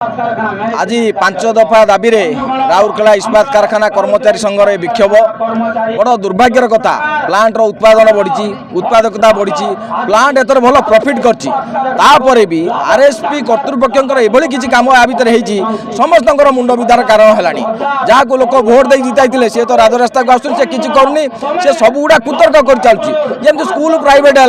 आज 5 दफा दाबी राउरकेला इस्पात कारखाना कर्मचारी संघर विक्षोभ बड़ दुर्भाग्यर कथा। प्लांट उत्पादन बढ़ी, उत्पादकता बढ़ी, प्लांट एथर भल प्रॉफिट करपर भी आरएसपी कर्तृपक्ष एभली किसी कम या भितर समस्त मुंड विधार कारण है। जहाँ को लोक भोट दे जिताई सी तो राजरास्ता को आसुन, किसी करूनी, से सबुगुड़ा कुतर्क कर चलुची। जमी स्कूल प्राइवेट है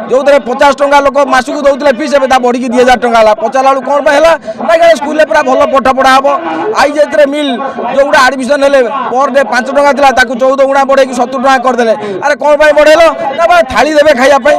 जो 50 टंका लोक मासक दौले फीस बढ़ी 2000 टंका पचारा कौन है स्कूल पूरा भल पाठ पढ़ा हम। आई जे मिल जो गुड़ा आडमिशन है पर डे 5 टंका था 14 गुणा बढ़े 70 टंका करदे। अरे कौन बढ़ेल ना थाली देवे खायापी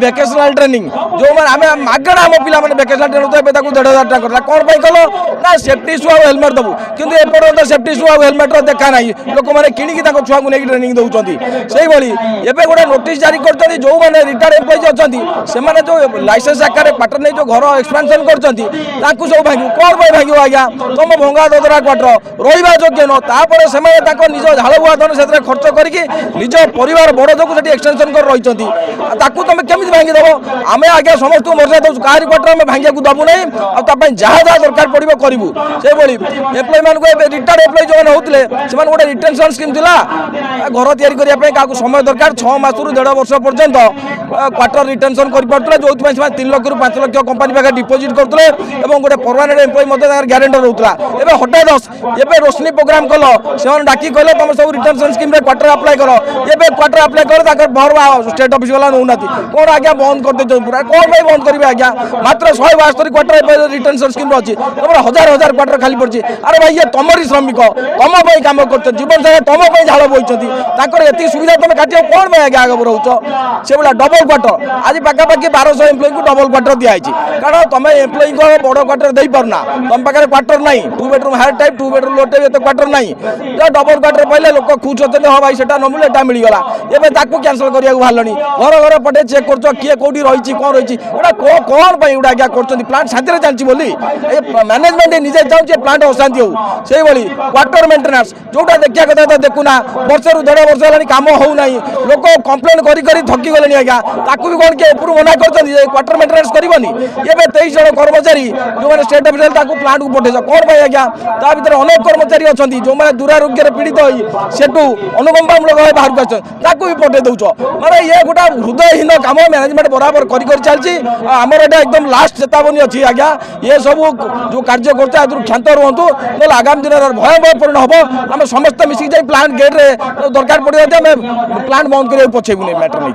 वेकेशनल ट्रेनिंग जो मैंने मागणा आम पिला वेकेशनल ट्रेनिंग 1500 टका कर कौन कल ना सेफ्टी शू और हेलमेट दबू कितु एपर्तंत सेफ्टी शू और हेलमेट देखा ना लोक मैंने किणिकी छुआ को लेकिन ट्रेनिंग दौरान से एवं गोटे नोटिस जारी कर जो मैंने रिटायर्ड एम्प्लॉइज अच्छा से जो लाइसेंस आकार क्वार्टर नहीं जो घर एक्सपेंशन कर सब भांग कौन भांग आज्ञा तुम भंगा ददरा क्वार्टर रहा योग्य नुह से निज झाड़ बुआ धन से खर्च करके निज परिवार बड़ जो एक्सटेंशन कर रही तुम केमी भांगीदेव। आम आज्ञा समस्त मर्यादा दौर कह क्वार्टर आम भांगा दबू ना जहाँ जहाँ दरकार पड़ो करूँ से एम्प्लॉय मान रिटायर्ड एम्प्लॉय जो होते हैं गोटे रिटेंशन स्कीम था घर या समय दरकार 6 मास रु 1.5 वर्ष पर्यंत क्वार्टर रिटेंशन करते जो 3 लाख रु 5 लाख कंपनी पाखे डिपोजिट करते गोटे परमानेंट एम्प्लॉय ग्यारेंटर होता है। हठात रोशनी प्रोग्राम कल से डाकी कहले तुम सब रिटेंशन स्कीम क्वार्टर अप्लाई कर क्वार्टर अप्लाई कर भर स्टेट ऑफिस वाला नौना कौन आज्ञा बंद करदे पूरा कौन बंद करेंगे आज्ञा मात्र 172 क्वार्टर रिटेंशन स्कीम अच्छी तुम हजार हजार क्वार्टर खाली पड़ी। अरे भाई ये तुमरी श्रमिक तुम कम कर जीवन सारा तुम झाड़ बोई ये सुविधा तुम काट कौन आज्ञा आगे रोच से भाई डबल क्वार्टर आज पाखापाखि 1200 एम्प्लॉय को डबल क्वार्टर दिखाई कारण तुम एम्प्लॉय बड़ क्वार्टर दे पारना तुम पाखे क्वार्टर ना 2 बेडरूम हायर टाइप 2 बेडरूम लो टाइप क्वार्टर ना डबल क्वार्टर पहले लोक खुश होते हाँ भाई सेटा न मिले एटा मिलगला एवं ताकू कैंसल करा बाहर घर घर पटे चेक कर किए कौटी रही कौन रही कौन गोटा आज्ञा कर प्लांट शांति चलती बोली मैनेजमेंट निजे चाहूँ प्लांट अशांति हो से क्वार्टर मेंटेनेंस जोटा देखा कथा देखुना वर्ष रु 1.5 वर्ष है कम होना लोक कंप्लेन कर थकी गले आज्ञा ताकू भी कौन किए ऊपर मना कर क्वार्टर मेंटेनेंस करनी ये 23 जन कर्मचारी जो मैंने स्टेट ऑफिस प्लांट को पठे कौन भाई आज्ञा ता भर अनेक कर्मचारी अच्छा जो मैंने दुरारोग्य पीड़ित सेठू अनुकंपामूलक भाव बाहर को भी पठे दौच माने ये गोटा हृदयहीन कम मैनेजमेंट बराबर कर चलती आमर एटा एकदम लास्ट चेतावनी अच्छी आज्ञा ये सब जो कार्य करते क्षांत रुहतु ना आगामी दिन भयावह परिणाम हम आम समस्त मिसिक प्लांट गेट्रे दरकार पड़े प्लांट बंद कर पछेबू मैटर नहीं।